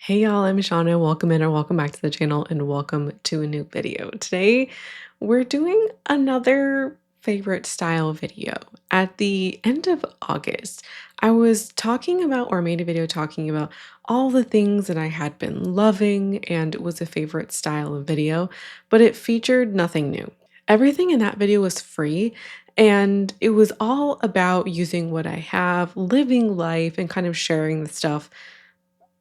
Hey y'all, I'm Shauna. Welcome in or welcome back to the channel and welcome to a new video. Today, we're doing another favorite style video. At the end of August, I was talking about or made a video talking about all the things that I had been loving and it was a favorite style of video, but it featured nothing new. Everything in that video was free and it was all about using what I have, living life, and kind of sharing the stuff,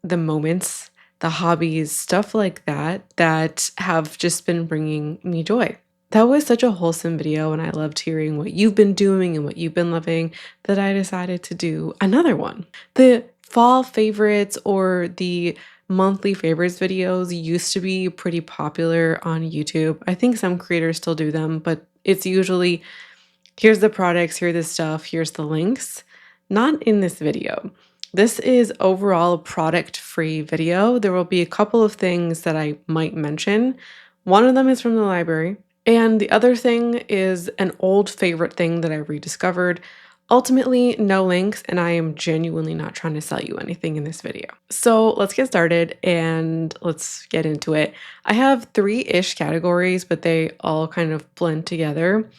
the moments, the hobbies, stuff like that have just been bringing me joy. That was such a wholesome video, and I loved hearing what you've been doing and what you've been loving that I decided to do another one. The fall favorites or the monthly favorites videos used to be pretty popular on YouTube. I think some creators still do them, but it's usually here's the products, here's the stuff, here's the links. Not in this video. This is overall a product-free video. There will be a couple of things that I might mention. One of them is from the library, and the other thing is an old favorite thing that I rediscovered. Ultimately, no links, and I am genuinely not trying to sell you anything in this video. So let's get started and let's get into it. I have three-ish categories, but they all kind of blend together.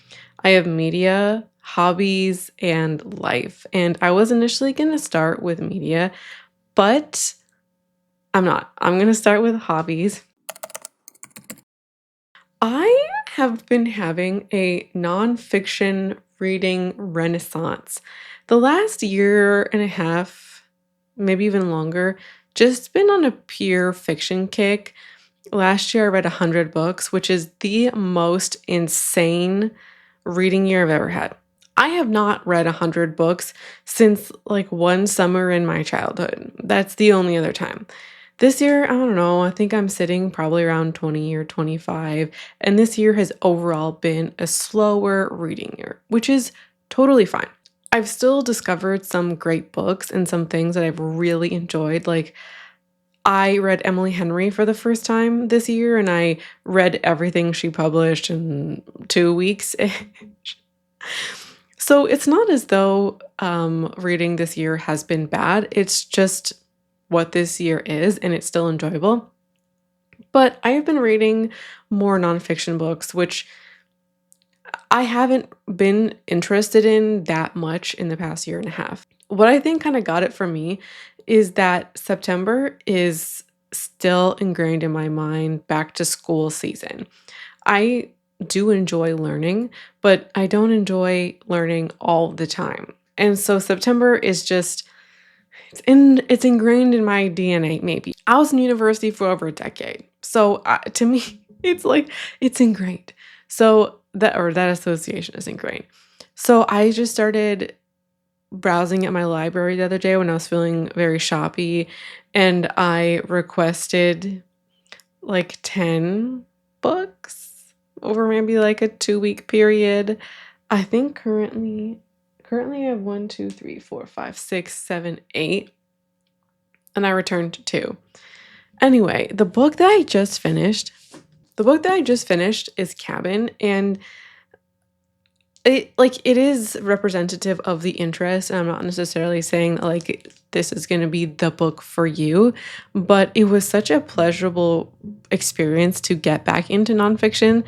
I have media, hobbies, and life. And I was initially going to start with media, but I'm not. I'm going to start with hobbies. I have been having a nonfiction reading renaissance. The last year and a half, maybe even longer, just been on a pure fiction kick. Last year I read 100 books, which is the most insane reading year I've ever had. I have not read 100 books since like one summer in my childhood. That's the only other time. This year, I don't know, I think I'm sitting probably around 20 or 25, and this year has overall been a slower reading year, which is totally fine. I've still discovered some great books and some things that I've really enjoyed. Like, I read Emily Henry for the first time this year, and I read everything she published in 2 weeks. So it's not as though reading this year has been bad. It's just what this year is, and it's still enjoyable. But I have been reading more nonfiction books, which I haven't been interested in that much in the past year and a half. What I think kind of got it for me is that September is still ingrained in my mind back to school season. I do enjoy learning, but I don't enjoy learning all the time. And so September is just it's ingrained in my DNA maybe. I was in university for over a decade. So to me it's like it's ingrained. So that association is ingrained. So I just started browsing at my library the other day when I was feeling very shoppy and I requested like 10 books over maybe like a 2 week period. I think currently I have 1, 2, 3, 4, 5, 6, 7, 8, and I returned 2. Anyway, the book that I just finished is Cabin, and it is representative of the interest, and I'm not necessarily saying that like this is going to be the book for you, but it was such a pleasurable experience to get back into nonfiction.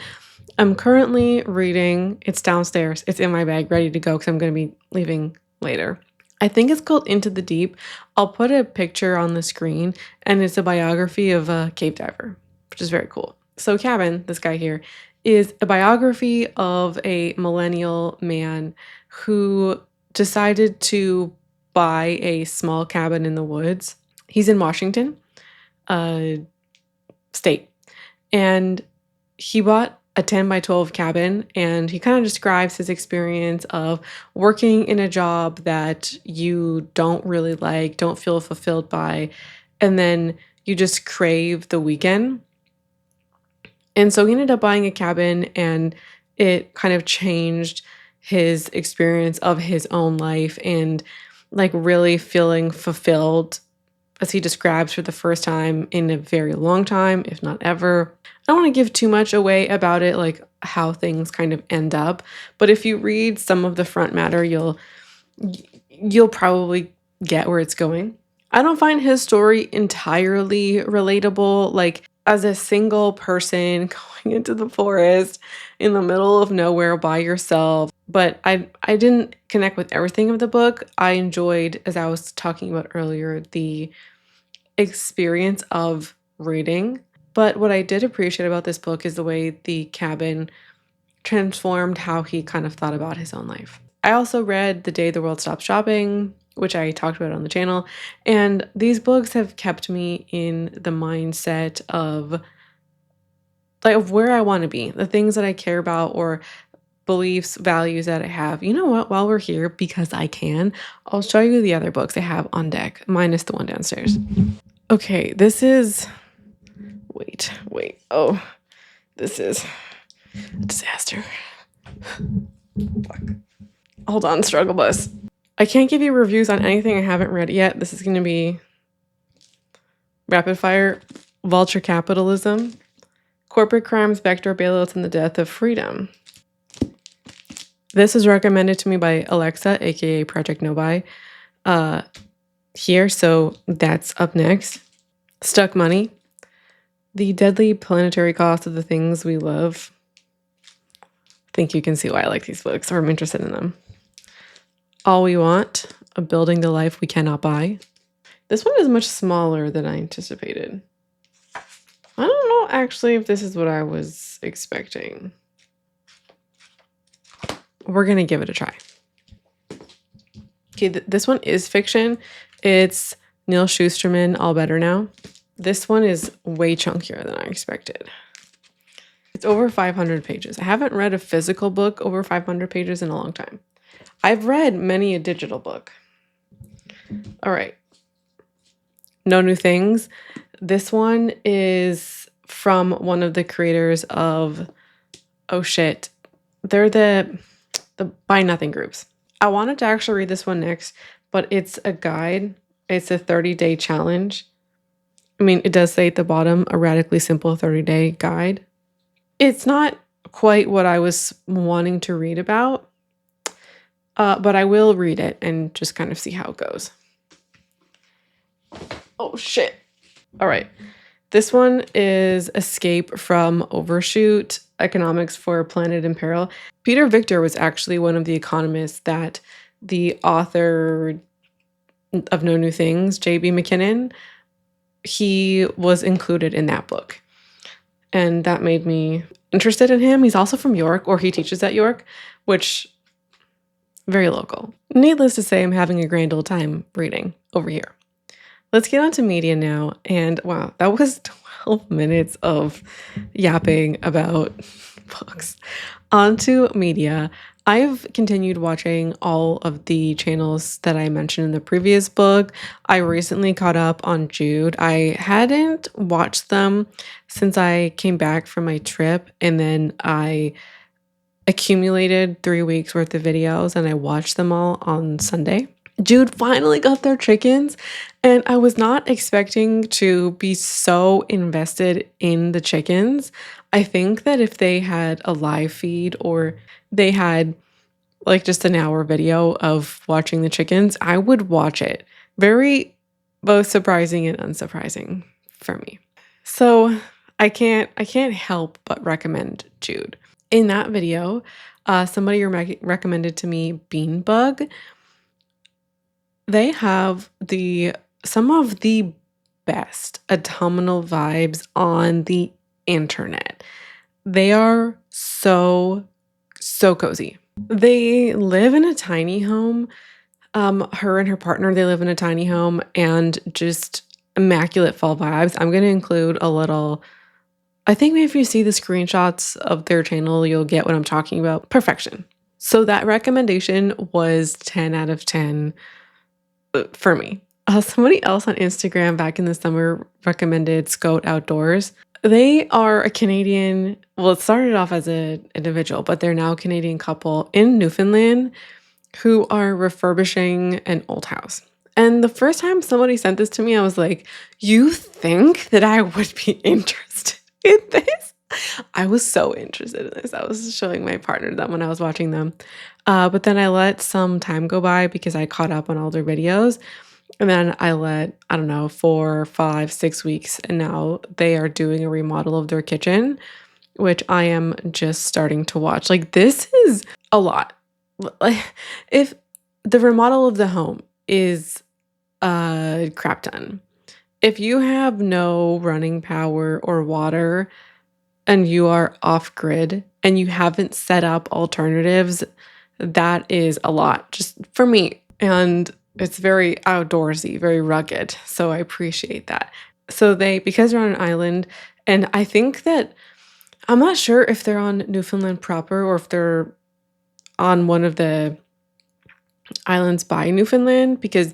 I'm currently reading, it's downstairs, it's in my bag, ready to go because I'm going to be leaving later. I think it's called Into the Deep. I'll put a picture on the screen, and it's a biography of a cave diver, which is very cool. So Cabin, this guy here, is a biography of a millennial man who decided to buy a small cabin in the woods. He's in Washington state, and he bought a 10 by 12 cabin, and he kind of describes his experience of working in a job that you don't really like, don't feel fulfilled by, and then you just crave the weekend. And so he ended up buying a cabin, and it kind of changed his experience of his own life and like really feeling fulfilled, as he describes, for the first time in a very long time, if not ever. I don't want to give too much away about it, like how things kind of end up, but if you read some of the front matter, you'll probably get where it's going. I don't find his story entirely relatable, like as a single person going into the forest in the middle of nowhere by yourself. But I didn't connect with everything of the book. I enjoyed, as I was talking about earlier, the experience of reading. But what I did appreciate about this book is the way the cabin transformed how he kind of thought about his own life. I also read The Day the World Stopped Shopping, which I talked about on the channel, and these books have kept me in the mindset of like of where I want to be, the things that I care about or beliefs, values that I have. You know what? While we're here, because I can, I'll show you the other books I have on deck, minus the one downstairs. Okay, this is wait. Oh, this is a disaster. Fuck. Hold on, struggle bus. I can't give you reviews on anything I haven't read yet. This is going to be rapid fire. Vulture Capitalism, Corporate Crimes, Backdoor Bailouts, and the Death of Freedom. This is recommended to me by Alexa, aka Project Nobai, here, so that's up next. Stuck Money, The Deadly Planetary Cost of the Things We Love. I think you can see why I like these books, or I'm interested in them. All We Want, Building the Life We Cannot Buy. This one is much smaller than I anticipated. I don't know actually if this is what I was expecting. We're going to give it a try. Okay, this one is fiction. It's Neil Shusterman, All Better Now. This one is way chunkier than I expected. It's over 500 pages. I haven't read a physical book over 500 pages in a long time. I've read many a digital book. All right. No New Things. This one is from one of the creators of, oh shit, they're the Buy Nothing groups. I wanted to actually read this one next, but it's a guide. It's a 30-day challenge. I mean, it does say at the bottom, a radically simple 30-day guide. It's not quite what I was wanting to read about, but I will read it and just kind of see how it goes. Oh, shit. All right. This one is Escape from Overshoot, Economics for Planet in Peril. Peter Victor was actually one of the economists that the author of No New Things, J.B. McKinnon, he was included in that book. And that made me interested in him. He's also from York, or he teaches at York, which very local. Needless to say, I'm having a grand old time reading over here. Let's get on to media now. And wow, that was 12 minutes of yapping about books. On to media. I've continued watching all of the channels that I mentioned in the previous book. I recently caught up on Jude. I hadn't watched them since I came back from my trip, and then I accumulated 3 weeks worth of videos and I watched them all on Sunday. Jude finally got their chickens, and I was not expecting to be so invested in the chickens. I think that if they had a live feed or they had like just an hour video of watching the chickens, I would watch it. Very both surprising and unsurprising for me. So I can't help but recommend Jude. In that video, somebody recommended to me Beanbug. They have some of the best autumnal vibes on the internet. They are so cozy. They live in a tiny home. Her and her partner, they live in a tiny home, and just immaculate fall vibes. I'm going to include a little, I think maybe if you see the screenshots of their channel, you'll get what I'm talking about. Perfection. So that recommendation was 10 out of 10 for me. Somebody else on Instagram back in the summer recommended Scout Outdoors. They are a Canadian, well, it started off as an individual, but they're now a Canadian couple in Newfoundland who are refurbishing an old house. And the first time somebody sent this to me, I was like, you think that I would be interested in this? I was so interested in this. I was showing my partner them when I was watching them. But then I let some time go by because I caught up on all their videos. And then I let, I don't know, 4, 5, 6 weeks, and now they are doing a remodel of their kitchen, which I am just starting to watch. Like, this is a lot. Like, if the remodel of the home is a crap ton, if you have no running power or water and you are off grid and you haven't set up alternatives, that is a lot just for me. And it's very outdoorsy, very rugged. So I appreciate that. So because they're on an island, and I think that I'm not sure if they're on Newfoundland proper or if they're on one of the islands by Newfoundland because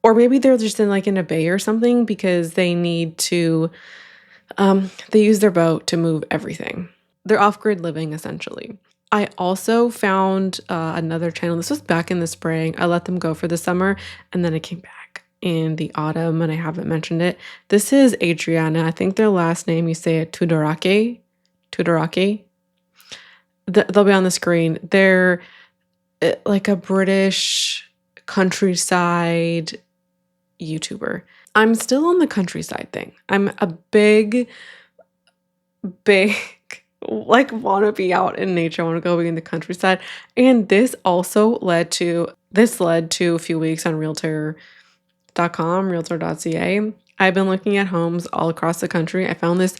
or maybe they're just in like in a bay or something because they need to, they use their boat to move everything. They're off grid living essentially. I also found another channel. This was back in the spring. I let them go for the summer and then I came back in the autumn and I haven't mentioned it. This is Adriana. I think their last name, you say it Tudorake. Tudorake. They'll be on the screen. They're like a British countryside YouTuber. I'm still on the countryside thing. I'm a big like want to be out in nature. I want to go be in the countryside. And this led to a few weeks on realtor.ca. I've been looking at homes all across the country. I found this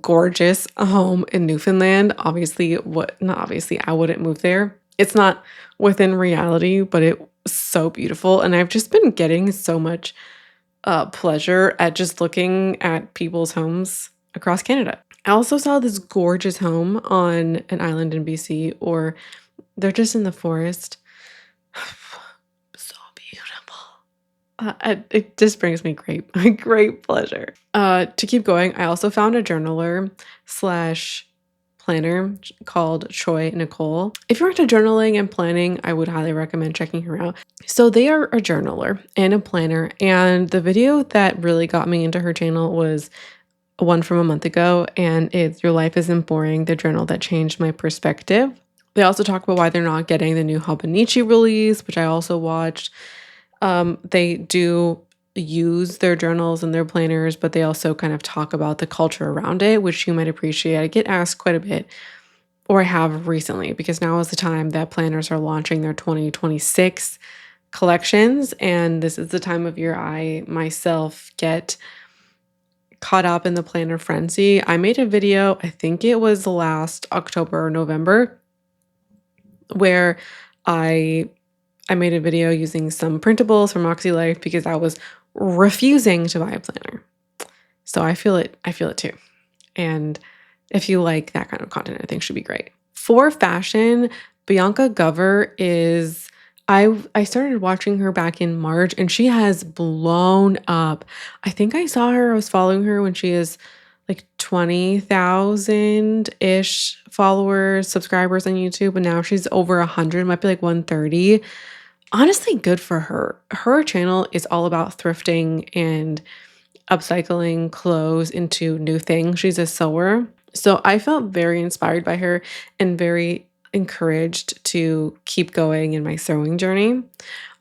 gorgeous home in Newfoundland. Not obviously, I wouldn't move there. It's not within reality, but it was so beautiful. And I've just been getting so much pleasure at just looking at people's homes across Canada. I also saw this gorgeous home on an island in BC, or they're just in the forest. So beautiful. It just brings me great, great pleasure. To keep going, I also found a journaler slash planner called Troy Nicole. If you're into journaling and planning, I would highly recommend checking her out. So they are a journaler and a planner, and the video that really got me into her channel was one from a month ago, and it's Your Life Isn't Boring, the journal that changed my perspective. They also talk about why they're not getting the new Hobonichi release, which I also watched. They do use their journals and their planners, but they also kind of talk about the culture around it, which you might appreciate. I get asked quite a bit, or I have recently, because now is the time that planners are launching their 2026 collections. And this is the time of year I myself get caught up in the planner frenzy. I made a video, I think it was last October or November, where I made a video using some printables from Moxie Life because I was refusing to buy a planner. So I feel it too. And if you like that kind of content, I think should be great. For fashion, Bianca Gover is I started watching her back in March and she has blown up. I think I was following her when she is like 20,000-ish followers, subscribers on YouTube, and now she's over 100, might be like 130. Honestly, good for her. Her channel is all about thrifting and upcycling clothes into new things. She's a sewer. So I felt very inspired by her and very encouraged to keep going in my sewing journey.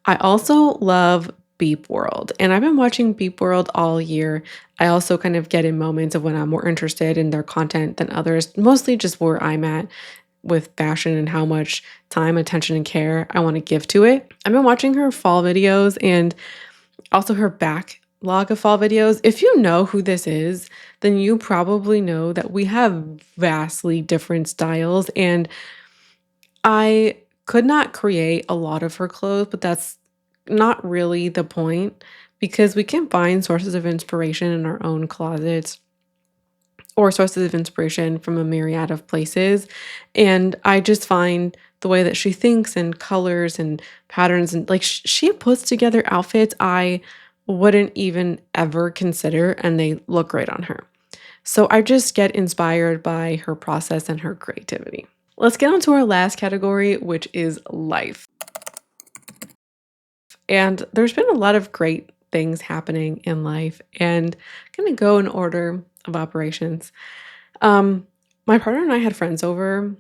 I also love Beep World, and I've been watching Beep World all year. I also kind of get in moments of when I'm more interested in their content than others, mostly just where I'm at with fashion and how much time, attention, and care I want to give to it. I've been watching her fall videos and also her backlog of fall videos. If you know who this is, then you probably know that we have vastly different styles, and I could not create a lot of her clothes, but that's not really the point because we can find sources of inspiration in our own closets or sources of inspiration from a myriad of places. And I just find the way that she thinks and colors and patterns and like she puts together outfits I wouldn't even ever consider, and they look great on her. So I just get inspired by her process and her creativity. Let's get on to our last category, which is life. And there's been a lot of great things happening in life, and I'm going to go in order of operations. My partner and I had friends over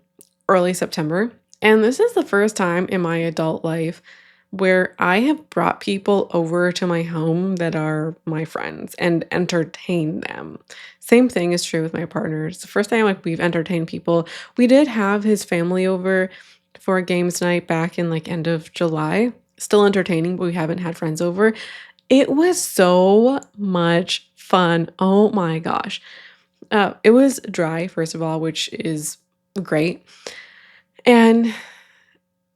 early September, and this is the first time in my adult life where I have brought people over to my home that are my friends and entertained them. Same thing is true with my partners. The first time like we've entertained people, we did have his family over for a games night back in like end of July. Still entertaining, but we haven't had friends over. It was so much fun. Oh my gosh. It was dry, first of all, which is great. And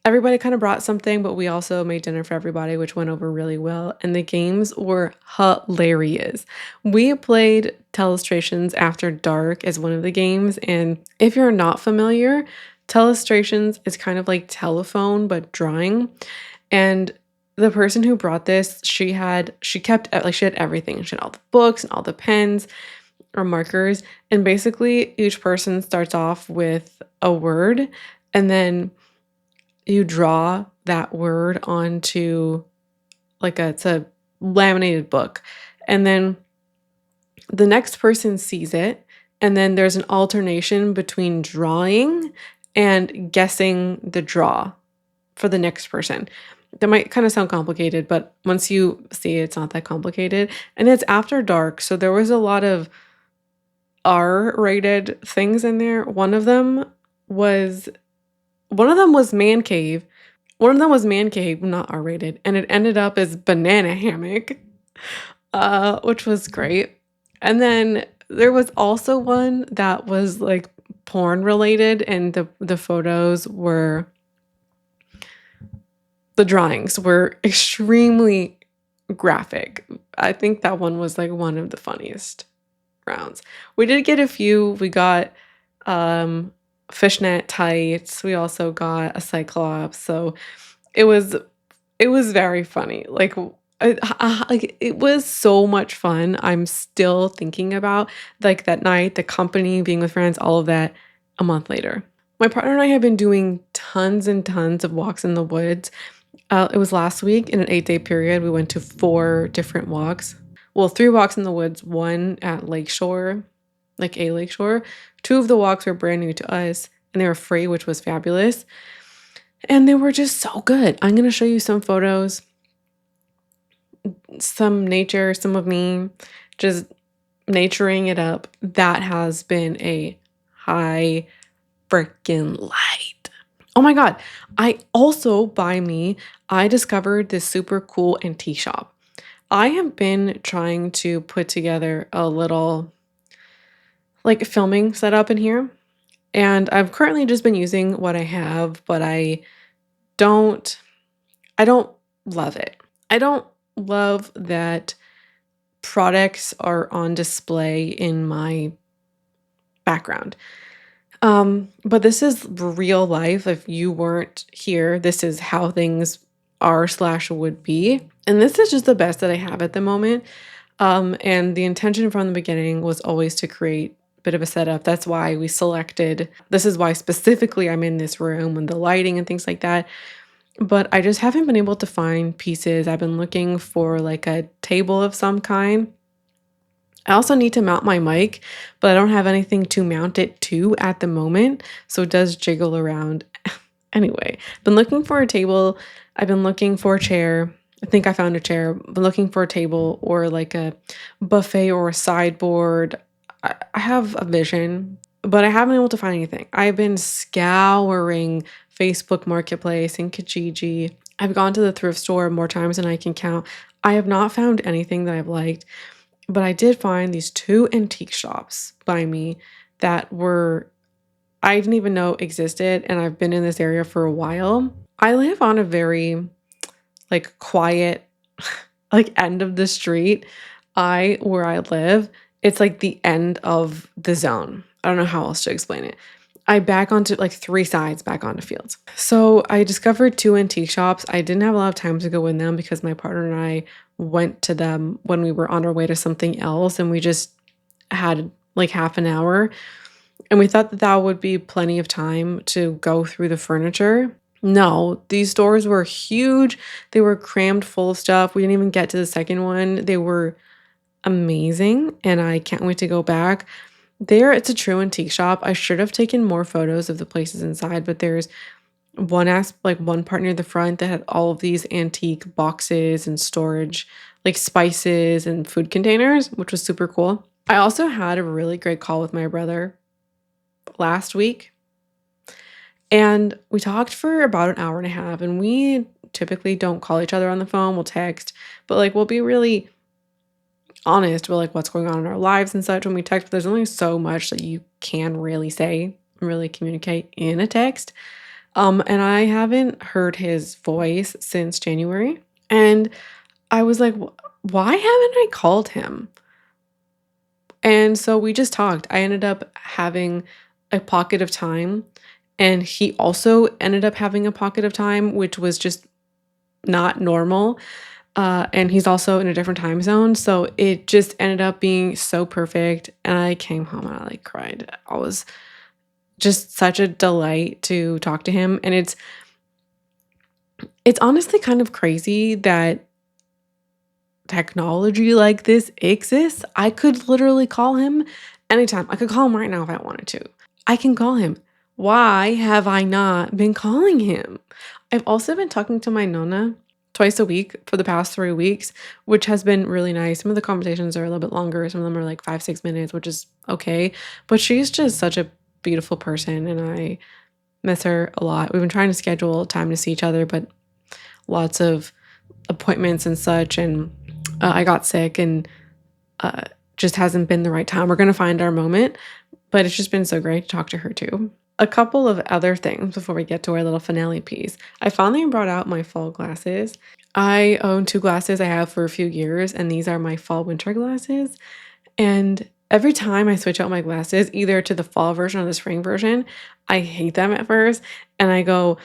everybody kind of brought something, but we also made dinner for everybody, which went over really well. And the games were hilarious. We played Telestrations After Dark as one of the games. And if you're not familiar, Telestrations is kind of like telephone, but drawing. And the person who brought this, she kept like she had everything. She had all the books and all the pens or markers. And basically each person starts off with a word, and then you draw that word onto it's a laminated book. And then the next person sees it, and then there's an alternation between drawing and guessing the draw for the next person. That might kind of sound complicated, but once you see it, it's not that complicated. And it's after dark, so there was a lot of R-rated things in there. Was one of them was man cave. One of them was man cave, not R-rated, and it ended up as banana hammock, which was great. And then there was also one that was like porn related, and the photos were the drawings were extremely graphic. I think that one was like one of the funniest rounds. We did get a few. We got fishnet tights. We also got a cyclops. So it was very funny. Like it was so much fun. I'm still thinking about like that night, the company, being with friends, all of that a month later. My partner and I have been doing tons and tons of walks in the woods. It was last week in an 8-day period. We went to 4 different walks. Well, 3 walks in the woods, one at Lakeshore, like a lakeshore. 2 of the walks were brand new to us, and they were free, which was fabulous. And they were just so good. I'm going to show you some photos, some nature, some of me just naturing it up. That has been a high freaking light. Oh my God. I discovered this super cool antique shop. I have been trying to put together a little like filming setup in here, and I've currently just been using what I have, but don't I don't love it. I don't love that products are on display in my background. But this is real life. If you weren't here, this is how things are slash would be. And this is just the best that I have at the moment. And the intention from the beginning was always to create a bit of a setup. That's why this is why specifically I'm in this room and the lighting and things like that. But I just haven't been able to find pieces. I've been looking for like a table of some kind. I also need to mount my mic, but I don't have anything to mount it to at the moment, so it does jiggle around. Anyway, been looking for a table. I've been looking for a chair. I think I found a chair. Been looking for a table or like a buffet or a sideboard. I have a vision, but I haven't been able to find anything. I've been scouring Facebook Marketplace and Kijiji. I've gone to the thrift store more times than I can count. I have not found anything that I've liked. But I did find these 2 antique shops by me that I didn't even know existed, and I've been in this area for a while. I live on a very like quiet like end of the street. Where I live, it's like the end of the zone. I don't know how else to explain it. I back onto like 3 sides back onto fields. So I discovered 2 antique shops. I didn't have a lot of time to go in them because my partner and I went to them when we were on our way to something else, and we just had like half an hour, and we thought that that would be plenty of time to go through the furniture. No, these stores were huge. They were crammed full of stuff. We didn't even get to the second one. They were amazing, and I can't wait to go back. It's a true antique shop. I should have taken more photos of the places inside, but there's one part near the front that had all of these antique boxes and storage, like spices and food containers, which was super cool. I also had a really great call with my brother last week, and we talked for about an hour and a half, and we typically don't call each other on the phone, we'll text, but like we'll be really honest about like what's going on in our lives and such when we text, but there's only so much that you can really say, really communicate in a text. And I haven't heard his voice since January. And I was like, why haven't I called him? And so we just talked. I ended up having a pocket of time, and he also ended up having a pocket of time, which was just not normal. And he's also in a different time zone. So it just ended up being so perfect. And I came home and I like cried. I was just such a delight to talk to him. And it's honestly kind of crazy that technology like this exists. I could literally call him anytime. I could call him right now if I wanted to. I can call him. Why have I not been calling him? I've also been talking to my nonna twice a week for the past 3 weeks, which has been really nice. Some of the conversations are a little bit longer. Some of them are like 5, 6 minutes, which is okay. But she's just such a beautiful person, and I miss her a lot. We've been trying to schedule time to see each other, but lots of appointments and such. And I got sick, and uh, just hasn't been the right time. We're going to find our moment, but it's just been so great to talk to her too. A couple of other things before we get to our little finale piece. I finally brought out my fall glasses. I own 2 glasses I have for a few years, and these are my fall winter glasses. And every time I switch out my glasses, either to the fall version or the spring version, I hate them at first. And I go,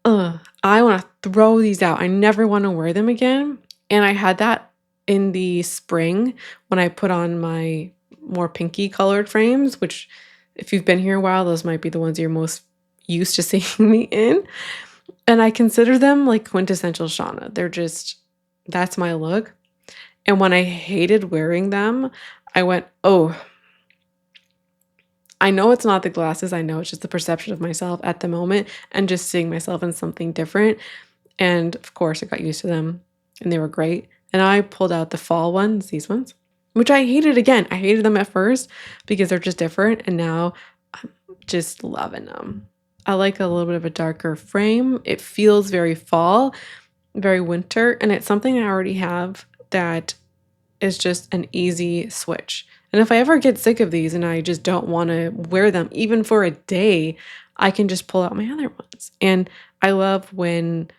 ugh, I want to throw these out. I never want to wear them again. And I had that in the spring when I put on my more pinky colored frames, which if you've been here a while, those might be the ones you're most used to seeing me in. And I consider them like quintessential Shauna. That's my look. And when I hated wearing them, I went, oh, I know it's not the glasses. I know it's just the perception of myself at the moment and just seeing myself in something different. And of course, I got used to them and they were great. And I pulled out the fall ones, these ones, which I hated again. I hated them at first because they're just different. And now I'm just loving them. I like a little bit of a darker frame. It feels very fall, very winter. And it's something I already have that is just an easy switch. And if I ever get sick of these and I just don't want to wear them, even for a day, I can just pull out my other ones. And I love when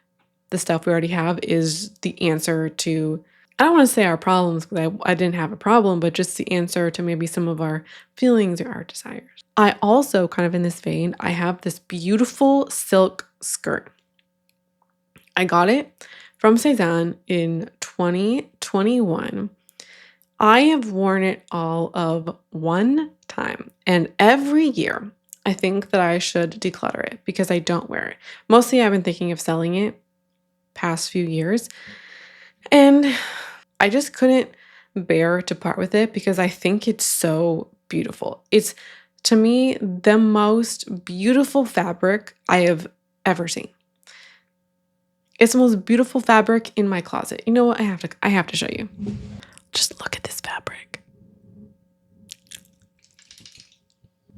the stuff we already have is the answer to, I don't want to say our problems because I didn't have a problem, but just the answer to maybe some of our feelings or our desires. I also, kind of in this vein, I have this beautiful silk skirt. I got it from Cezanne in 2021. I have worn it all of one time, and every year I think that I should declutter it because I don't wear it. Mostly I've been thinking of selling it past few years, and I just couldn't bear to part with it because I think it's so beautiful. It's, to me, the most beautiful fabric I have ever seen. It's the most beautiful fabric in my closet. You know what? I have to show you. Just look at this fabric.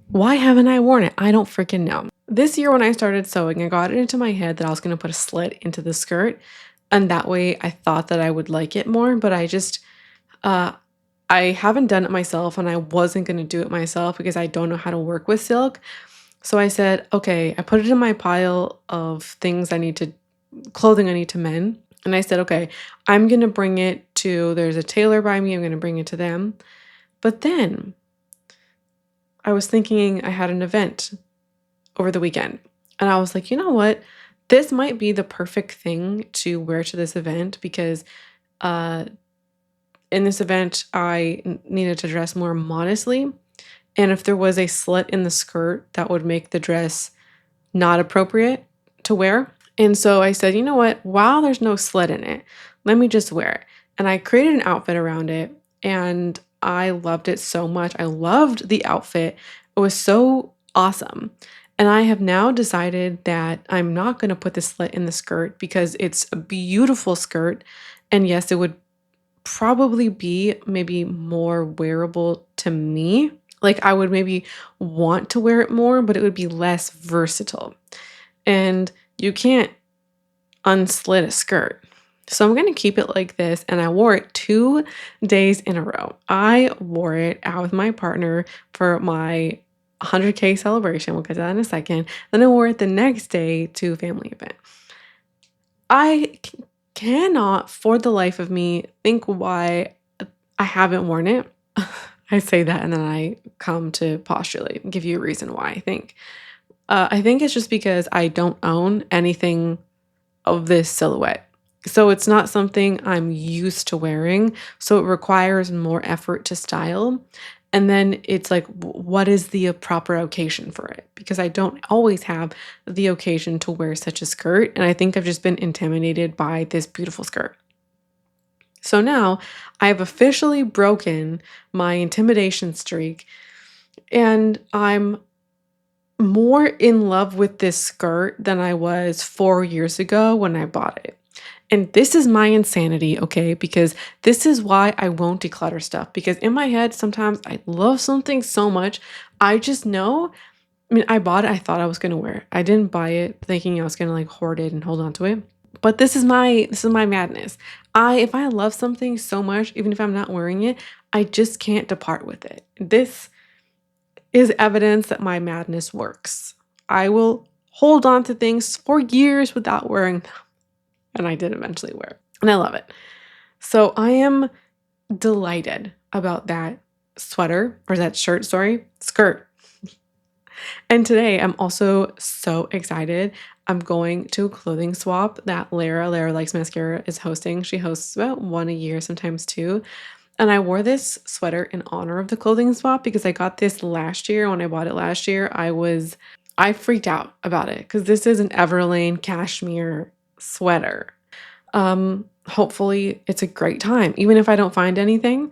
Why haven't I worn it? I don't freaking know. This year when I started sewing, I got it into my head that I was going to put a slit into the skirt. And that way I thought that I would like it more. But I haven't done it myself, and I wasn't going to do it myself because I don't know how to work with silk. So I said, okay, I put it in my pile of clothing I need to mend. And I said, okay, I'm going to bring it to, there's a tailor by me. I'm going to bring it to them. But then I was thinking I had an event over the weekend. And I was like, you know what? This might be the perfect thing to wear to this event because in this event, I needed to dress more modestly. And if there was a slit in the skirt, that would make the dress not appropriate to wear. And so I said, you know what? While there's no slit in it, let me just wear it. And I created an outfit around it, and I loved it so much. I loved the outfit. It was so awesome. And I have now decided that I'm not going to put the slit in the skirt because it's a beautiful skirt. And yes, it would probably be maybe more wearable to me. Like I would maybe want to wear it more, but it would be less versatile. And you can't unslit a skirt. So I'm going to keep it like this. And I wore it 2 days in a row. I wore it out with my partner for my 100K celebration. We'll get to that in a second. Then I wore it the next day to a family event. I cannot, for the life of me, think why I haven't worn it. I say that and then I come to postulate and give you a reason why I think. I think it's just because I don't own anything of this silhouette. So it's not something I'm used to wearing. So it requires more effort to style. And then it's like, what is the proper occasion for it? Because I don't always have the occasion to wear such a skirt. And I think I've just been intimidated by this beautiful skirt. So now I've officially broken my intimidation streak and I'm more in love with this skirt than I was 4 years ago when I bought it. And this is my insanity, okay? Because this is why I won't declutter stuff. Because in my head, sometimes I love something so much. I just know, I mean, I bought it, I thought I was gonna wear it. I didn't buy it thinking I was gonna like hoard it and hold on to it. But this is my madness. If I love something so much, even if I'm not wearing it, I just can't depart with it. This is evidence that my madness works. I will hold on to things for years without wearing them. And I did eventually wear it. And I love it. So I am delighted about that sweater or that shirt, sorry, skirt. And today I'm also so excited. I'm going to a clothing swap that Lara Likes Mascara is hosting. She hosts about one a year, sometimes two. And I wore this sweater in honor of the clothing swap because I got this last year. When I bought it last year, I freaked out about it because this is an Everlane cashmere sweater. Hopefully it's a great time. Even if I don't find anything,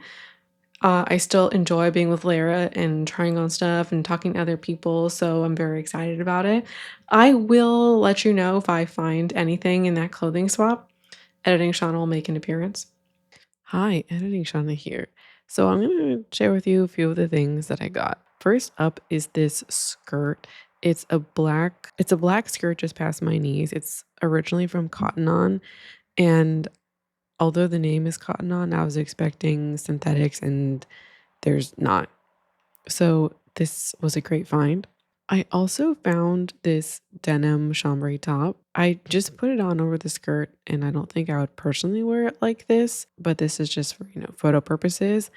I still enjoy being with Lara and trying on stuff and talking to other people. So I'm very excited about it. I will let you know if I find anything in that clothing swap. Editing Shauna will make an appearance. Hi, Editing Shauna here. So I'm going to share with you a few of the things that I got. First up is this skirt. It's a black skirt just past my knees. It's originally from Cotton On, and although the name is Cotton On, I was expecting synthetics and there's not. So this was a great find. I also found this denim chambray top. I just put it on over the skirt and I don't think I would personally wear it like this, but this is just for, photo purposes.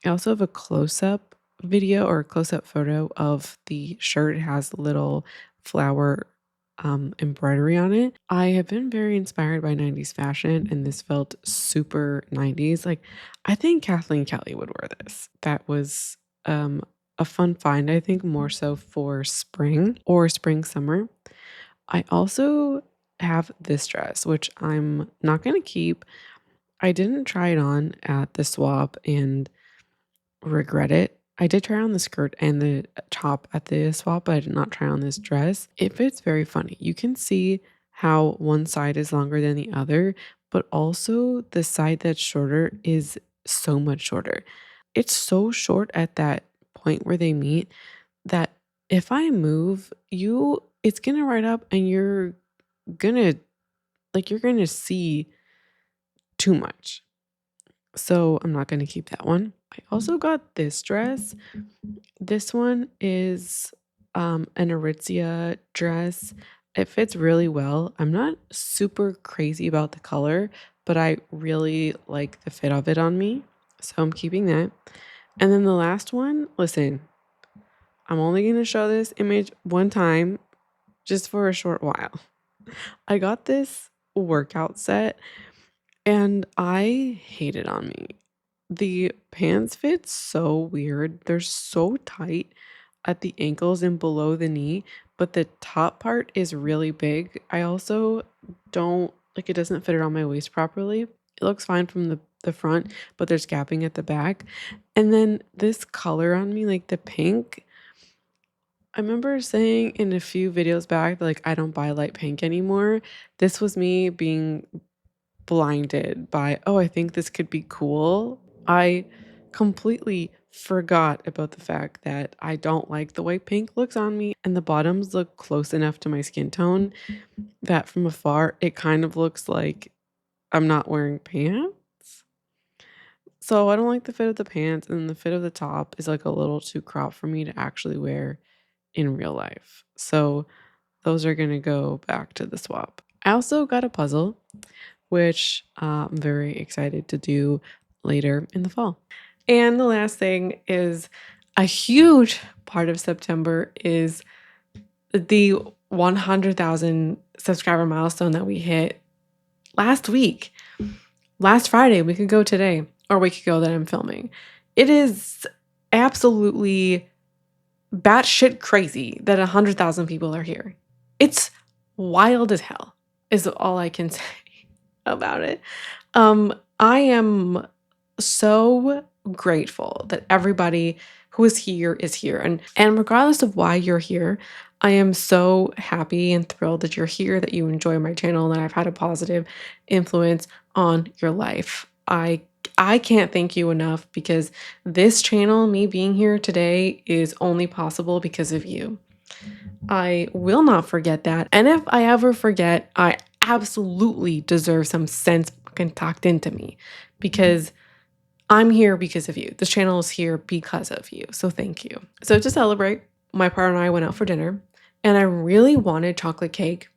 I also have a close-up video or a close-up photo of the shirt. It has little flower embroidery on it. I have been very inspired by 90s fashion and this felt super 90s. Like I think Kathleen Kelly would wear this. That was a fun find, I think, more so for spring or spring summer. I also have this dress, which I'm not going to keep. I didn't try it on at the swap and regret it. I did try on the skirt and the top at the swap, but I did not try on this dress. It fits very funny. You can see how one side is longer than the other, but also the side that's shorter is so much shorter. It's so short at that point where they meet that if I move, it's gonna ride up and gonna you're gonna see too much. So I'm not gonna keep that one. I also got this dress. This one is an Aritzia dress. It fits really well. I'm not super crazy about the color, but I really like the fit of it on me. So I'm keeping that. And then the last one, listen, I'm only going to show this image one time just for a short while. I got this workout set and I hate it on me. The pants fit so weird. They're so tight at the ankles and below the knee, but the top part is really big. I also don't like it doesn't fit around my waist properly. It looks fine from the front, but there's gapping at the back. And then this color on me, like the pink, I remember saying in a few videos back, like, I don't buy light pink anymore. This was me being blinded by, "Oh, I think this could be cool." I completely forgot about the fact that I don't like the way pink looks on me, and the bottoms look close enough to my skin tone that from afar, it kind of looks like I'm not wearing pants. So I don't like the fit of the pants, and the fit of the top is, like, a little too cropped for me to actually wear in real life. So those are gonna go back to the swap. I also got a puzzle, which I'm very excited to do later in the fall. And the last thing is a huge part of September is the 100,000 subscriber milestone that we hit last week. Last Friday, a week ago today, or a week ago that I'm filming. It is absolutely batshit crazy that 100,000 people are here. It's wild as hell, is all I can say about it. I am so grateful that everybody who is here. And regardless of why you're here, I am so happy and thrilled that you're here, that you enjoy my channel, and that I've had a positive influence on your life. I can't thank you enough because this channel, me being here today, is only possible because of you. I will not forget that. And if I ever forget, I absolutely deserve some sense fucking talked into me because I'm here because of you. This channel is here because of you. So thank you. So to celebrate, my partner and I went out for dinner and I really wanted chocolate cake.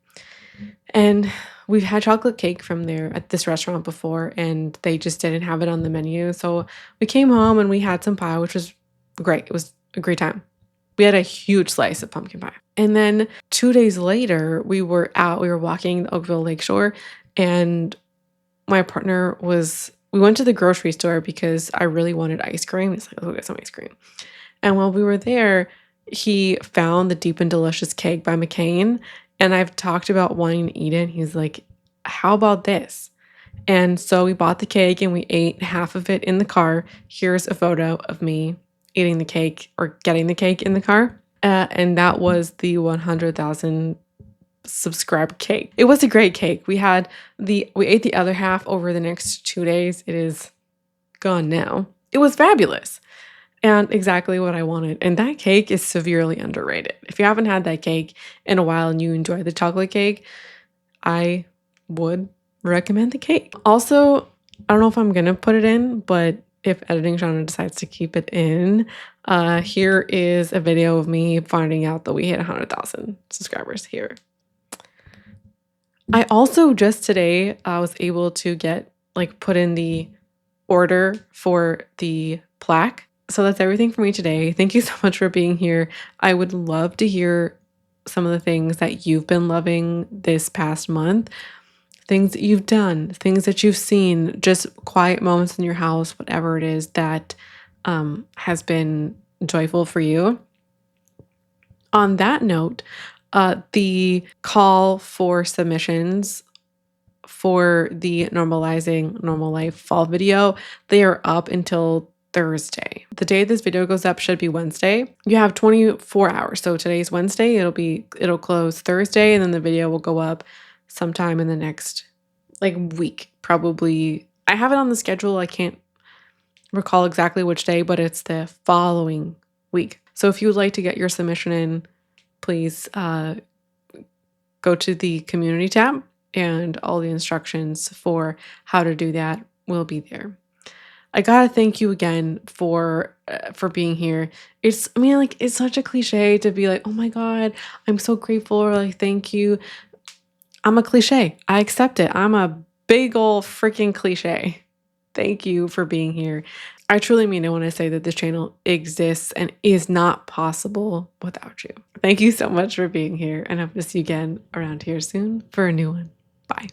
And we've had chocolate cake from there at this restaurant before and they just didn't have it on the menu. So we came home and we had some pie, which was great. It was a great time. We had a huge slice of pumpkin pie. And then 2 days later, we were walking the Oakville Lakeshore, and we went to the grocery store because I really wanted ice cream. He's like, let's go get some ice cream. And while we were there, he found the Deep and Delicious cake by McCain. And I've talked about wanting to eat it. He's like, how about this? And so we bought the cake and we ate half of it in the car. Here's a photo of me eating the cake or getting the cake in the car. And that was the 100,000 subscribe cake. It was a great cake. We ate the other half over the next 2 days. It is gone now. It was fabulous and exactly what I wanted. And that cake is severely underrated. If you haven't had that cake in a while and you enjoy the chocolate cake, I would recommend the cake. Also, I don't know if I'm gonna put it in, but if editing genre decides to keep it in, here is a video of me finding out that we hit 100,000 subscribers here. I also just today was able to put in the order for the plaque. So that's everything for me today. Thank you so much for being here. I would love to hear some of the things that you've been loving this past month, things that you've done, things that you've seen, just quiet moments in your house, whatever it is that has been joyful for you. On that note, the call for submissions for the Normalizing Normal Life fall video, they are up until Thursday. The day this video goes up should be Wednesday. You have 24 hours. So today's Wednesday, it'll close Thursday, and then the video will go up sometime in the next week. Probably, I have it on the schedule. I can't recall exactly which day, but it's the following week. So if you would like to get your submission in, please go to the community tab, and all the instructions for how to do that will be there. I gotta thank you again for being here. It's such a cliche to be like, oh my God, I'm so grateful, or thank you. I'm a cliche. I accept it. I'm a big ol' freaking cliche. Thank you for being here. I truly mean it when I say that this channel exists and is not possible without you. Thank you so much for being here, and I hope to see you again around here soon for a new one. Bye.